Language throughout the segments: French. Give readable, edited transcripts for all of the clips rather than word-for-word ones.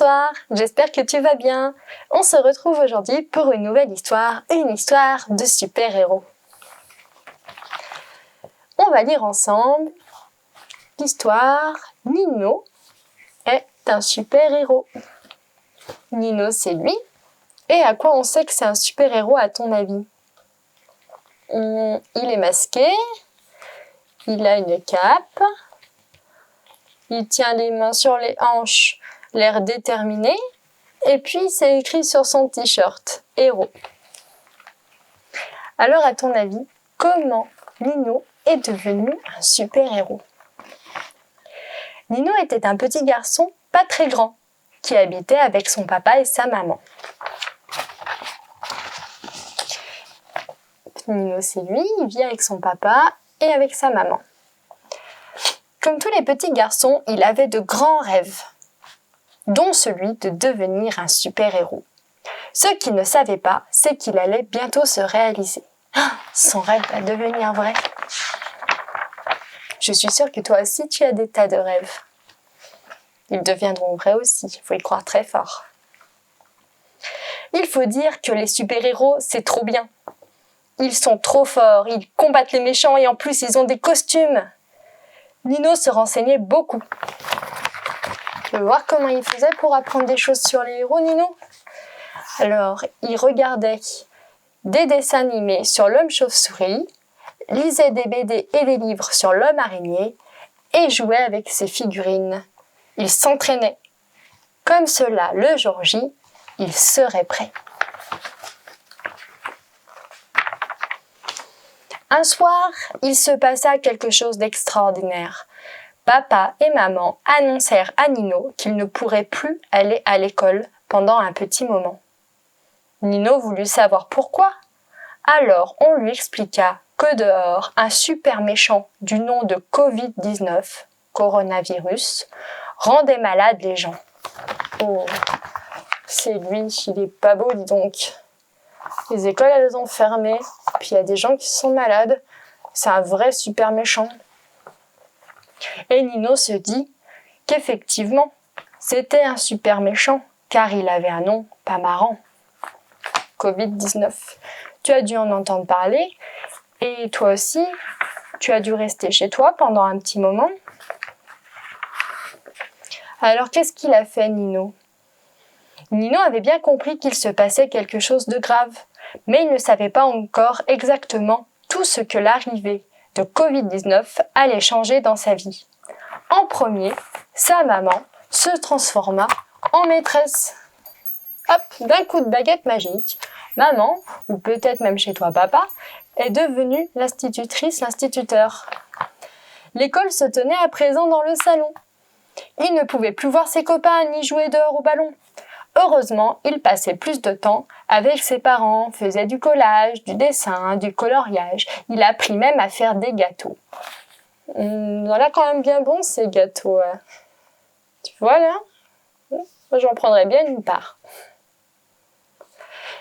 Bonsoir, j'espère que tu vas bien. On se retrouve aujourd'hui pour une nouvelle histoire, une histoire de super-héros. On va lire ensemble l'histoire Nino est un super-héros. Nino, c'est lui. Et à quoi on sait que c'est un super-héros à ton avis? Il est masqué, il a une cape, il tient les mains sur les hanches, l'air déterminé, et puis c'est écrit sur son t-shirt « Héros ». Alors à ton avis, comment Nino est devenu un super-héros? Nino était un petit garçon pas très grand, qui habitait avec son papa et sa maman. Nino, c'est lui, il vit avec son papa et avec sa maman. Comme tous les petits garçons, il avait de grands rêves, dont celui de devenir un super-héros. Ce qu'il ne savait pas, c'est qu'il allait bientôt se réaliser. Son rêve va devenir vrai. Je suis sûre que toi aussi, tu as des tas de rêves. Ils deviendront vrais aussi, il faut y croire très fort. Il faut dire que les super-héros, c'est trop bien. Ils sont trop forts, ils combattent les méchants et en plus, ils ont des costumes. Nino se renseignait beaucoup. Tu veux voir comment il faisait pour apprendre des choses sur les héros, Nino? Alors, il regardait des dessins animés sur l'homme chauve-souris, lisait des BD et des livres sur l'homme araignée et jouait avec ses figurines. Il s'entraînait. Comme cela, le jour J, il serait prêt. Un soir, il se passa quelque chose d'extraordinaire. Papa et maman annoncèrent à Nino qu'il ne pourrait plus aller à l'école pendant un petit moment. Nino voulut savoir pourquoi. Alors on lui expliqua que dehors, un super méchant du nom de Covid-19, coronavirus, rendait malades les gens. Oh, c'est lui, il est pas beau, dis donc. Les écoles, elles ont fermé, puis il y a des gens qui sont malades. C'est un vrai super méchant. Et Nino se dit qu'effectivement, c'était un super méchant, car il avait un nom pas marrant. Covid-19. Tu as dû en entendre parler, et toi aussi, tu as dû rester chez toi pendant un petit moment. Alors, qu'est-ce qu'il a fait, Nino? Nino avait bien compris qu'il se passait quelque chose de grave, mais il ne savait pas encore exactement tout ce que l'arrivée de Covid-19 allait changer dans sa vie. En premier, sa maman se transforma en maîtresse. Hop, d'un coup de baguette magique, maman, ou peut-être même chez toi papa, est devenue l'institutrice, l'instituteur. L'école se tenait à présent dans le salon. Il ne pouvait plus voir ses copains ni jouer dehors au ballon. Heureusement, il passait plus de temps avec ses parents, faisait du collage, du dessin, du coloriage. Il apprit même à faire des gâteaux. Voilà quand même bien bon ces gâteaux. Tu vois là? Moi j'en prendrais bien une part.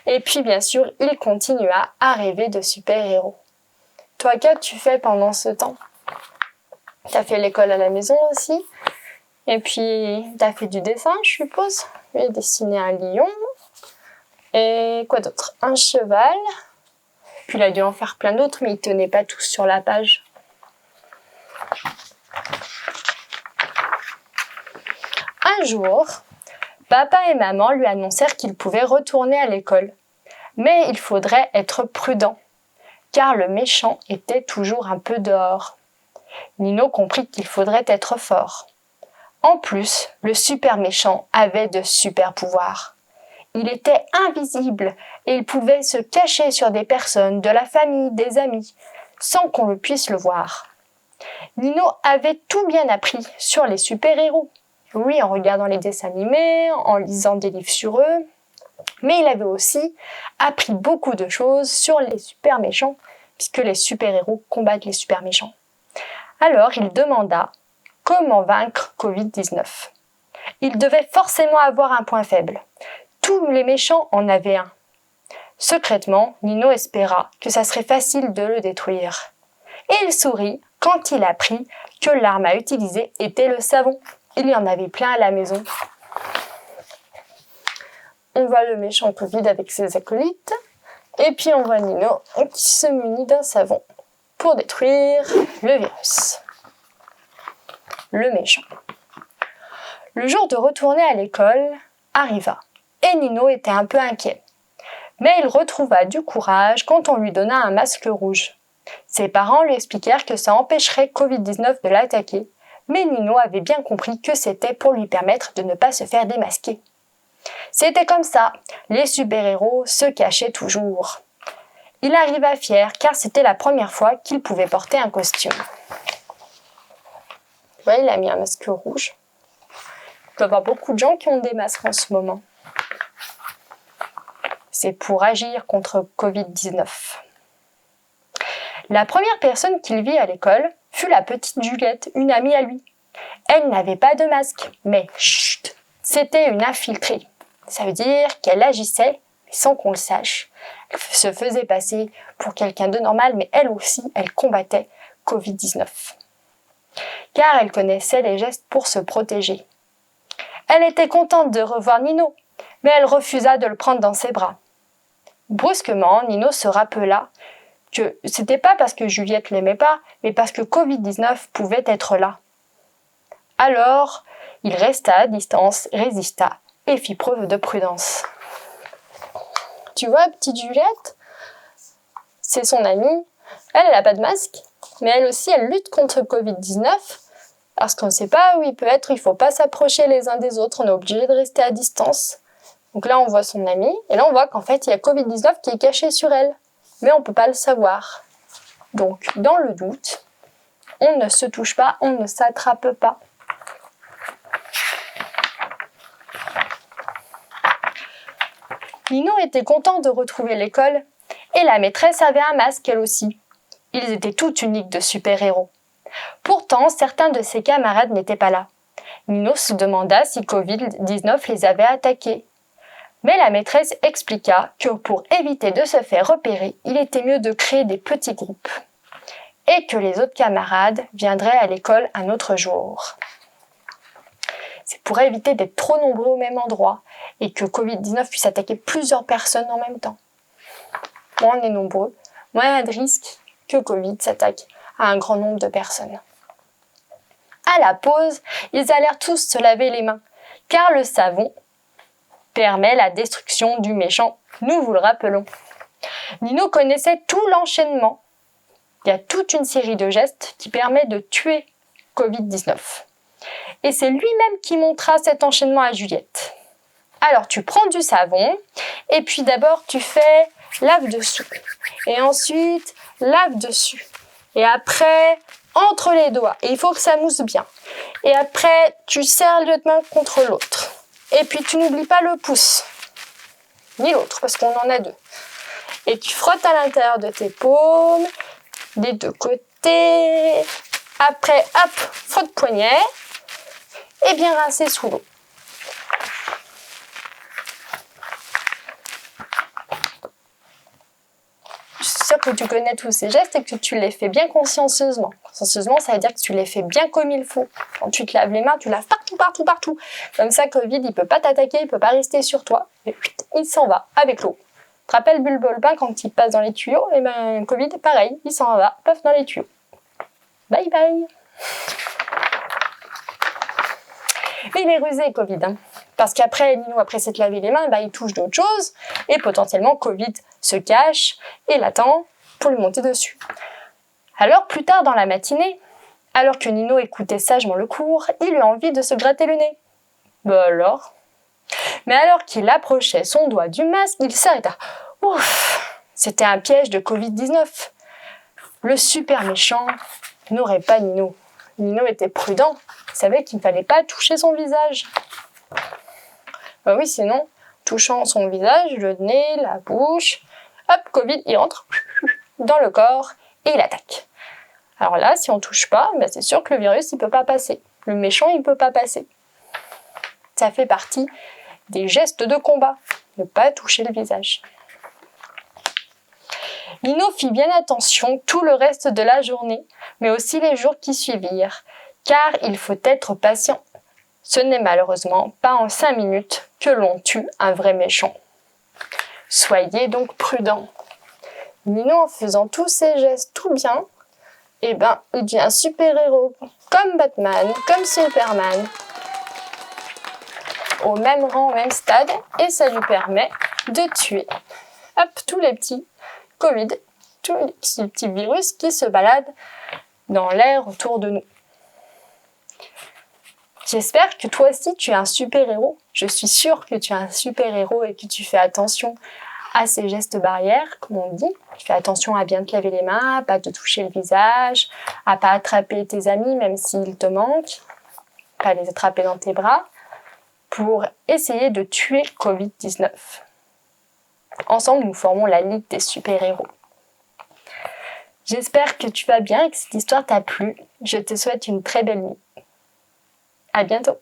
Et puis bien sûr, il continua à rêver de super-héros. Toi, qu'as-tu fait pendant ce temps? T'as fait l'école à la maison aussi? Et puis, t'as fait du dessin, je suppose? Tu as dessiné un lion. Et quoi d'autre? Un cheval. Puis il a dû en faire plein d'autres, mais il tenait pas tous sur la page. Un jour, papa et maman lui annoncèrent qu'il pouvait retourner à l'école. Mais il faudrait être prudent, car le méchant était toujours un peu dehors. Nino comprit qu'il faudrait être fort. En plus, le super méchant avait de super pouvoirs. Il était invisible et il pouvait se cacher sur des personnes, de la famille, des amis, sans qu'on le puisse le voir. Nino avait tout bien appris sur les super-héros. Oui, en regardant les dessins animés, en lisant des livres sur eux. Mais il avait aussi appris beaucoup de choses sur les super méchants, puisque les super-héros combattent les super méchants. Alors, il demanda comment vaincre Covid-19. Il devait forcément avoir un point faible. Tous les méchants en avaient un. Secrètement, Nino espéra que ça serait facile de le détruire. Et il sourit quand il apprit que l'arme à utiliser était le savon. Il y en avait plein à la maison. On voit le méchant Covid avec ses acolytes. Et puis on voit Nino qui se munit d'un savon pour détruire le virus. Le méchant. Le jour de retourner à l'école arriva et Nino était un peu inquiet. Mais il retrouva du courage quand on lui donna un masque rouge. Ses parents lui expliquèrent que ça empêcherait Covid-19 de l'attaquer, mais Nino avait bien compris que c'était pour lui permettre de ne pas se faire démasquer. C'était comme ça, les super-héros se cachaient toujours. Il arriva fier car c'était la première fois qu'il pouvait porter un costume. Ouais, il a mis un masque rouge. Il doit y avoir beaucoup de gens qui ont des masques en ce moment. C'est pour agir contre Covid-19. La première personne qu'il vit à l'école fut la petite Juliette, une amie à lui. Elle n'avait pas de masque, mais chut, c'était une infiltrée. Ça veut dire qu'elle agissait sans qu'on le sache. Elle se faisait passer pour quelqu'un de normal, mais elle aussi, elle combattait Covid-19. Car elle connaissait les gestes pour se protéger. Elle était contente de revoir Nino, mais elle refusa de le prendre dans ses bras. Brusquement, Nino se rappela que c'était pas parce que Juliette l'aimait pas, mais parce que Covid-19 pouvait être là. Alors, il resta à distance, résista et fit preuve de prudence. Tu vois, petite Juliette, c'est son amie. Elle n'a pas de masque, mais elle aussi, elle lutte contre Covid-19 parce qu'on ne sait pas où il peut être. Il ne faut pas s'approcher les uns des autres. On est obligé de rester à distance. Donc là, on voit son amie et là, on voit qu'en fait, il y a Covid-19 qui est caché sur elle. Mais on ne peut pas le savoir. Donc, dans le doute, on ne se touche pas, on ne s'attrape pas. Nino était content de retrouver l'école et la maîtresse avait un masque elle aussi. Ils étaient toute une ligue de super-héros. Pourtant, certains de ses camarades n'étaient pas là. Nino se demanda si Covid-19 les avait attaqués. Mais la maîtresse expliqua que pour éviter de se faire repérer, il était mieux de créer des petits groupes et que les autres camarades viendraient à l'école un autre jour. C'est pour éviter d'être trop nombreux au même endroit et que Covid-19 puisse attaquer plusieurs personnes en même temps. Moins on est nombreux, moins il y a de risque que Covid s'attaque à un grand nombre de personnes. À la pause, ils allèrent tous se laver les mains, car le savon permet la destruction du méchant, nous vous le rappelons. Nino connaissait tout l'enchaînement. Il y a toute une série de gestes qui permettent de tuer Covid-19. Et c'est lui-même qui montra cet enchaînement à Juliette. Alors tu prends du savon et puis d'abord tu fais lave dessous. Et ensuite lave dessus. Et après entre les doigts. Et il faut que ça mousse bien. Et après tu serres l'autre main contre l'autre. Et puis tu n'oublies pas le pouce. Ni l'autre parce qu'on en a deux. Et tu frottes à l'intérieur de tes paumes, des deux côtés. Après hop, frotte poignet. Et bien rincer sous l'eau. Je suis sûre que tu connais tous ces gestes et que tu les fais bien consciencieusement. Consciencieusement, ça veut dire que tu les fais bien comme il faut. Quand tu te laves les mains, tu laves partout. Comme ça, Covid, il ne peut pas t'attaquer, il ne peut pas rester sur toi. Et il s'en va avec l'eau. Tu te rappelles Bulbulpin quand il passe dans les tuyaux? Et bien, Covid, pareil, il s'en va, paf, dans les tuyaux. Bye bye. Mais il est rusé, Covid. Parce qu'après, Nino, après s'être lavé les mains, il touche d'autres choses. Et potentiellement, Covid se cache et l'attend pour lui monter dessus. Alors, plus tard dans la matinée, alors que Nino écoutait sagement le cours, il eut envie de se gratter le nez. Alors? Mais alors qu'il approchait son doigt du masque, il s'arrêta. Ouf! C'était un piège de Covid-19. Le super méchant n'aurait pas Nino. Nino était prudent. Il savait qu'il ne fallait pas toucher son visage. Oui, sinon, touchant son visage, le nez, la bouche, hop, Covid, il entre dans le corps et il attaque. Alors là, si on ne touche pas, c'est sûr que le virus, il ne peut pas passer. Le méchant, il ne peut pas passer. Ça fait partie des gestes de combat, ne pas toucher le visage. Nino fit bien attention tout le reste de la journée, mais aussi les jours qui suivirent, car il faut être patient. Ce n'est malheureusement pas en 5 minutes que l'on tue un vrai méchant. Soyez donc prudents. Nino, en faisant tous ces gestes tout bien, il devient super-héros, comme Batman, comme Superman, au même rang, au même stade, et ça lui permet de tuer tous les petits Covid, tous les petits virus qui se baladent dans l'air autour de nous. J'espère que toi aussi tu es un super-héros. Je suis sûre que tu es un super-héros et que tu fais attention à ces gestes barrières, comme on dit. Tu fais attention à bien te laver les mains, à pas te toucher le visage, à pas attraper tes amis même s'ils te manquent, pas les attraper dans tes bras, pour essayer de tuer Covid-19. Ensemble, nous formons la Ligue des super-héros. J'espère que tu vas bien et que cette histoire t'a plu. Je te souhaite une très belle nuit. À bientôt.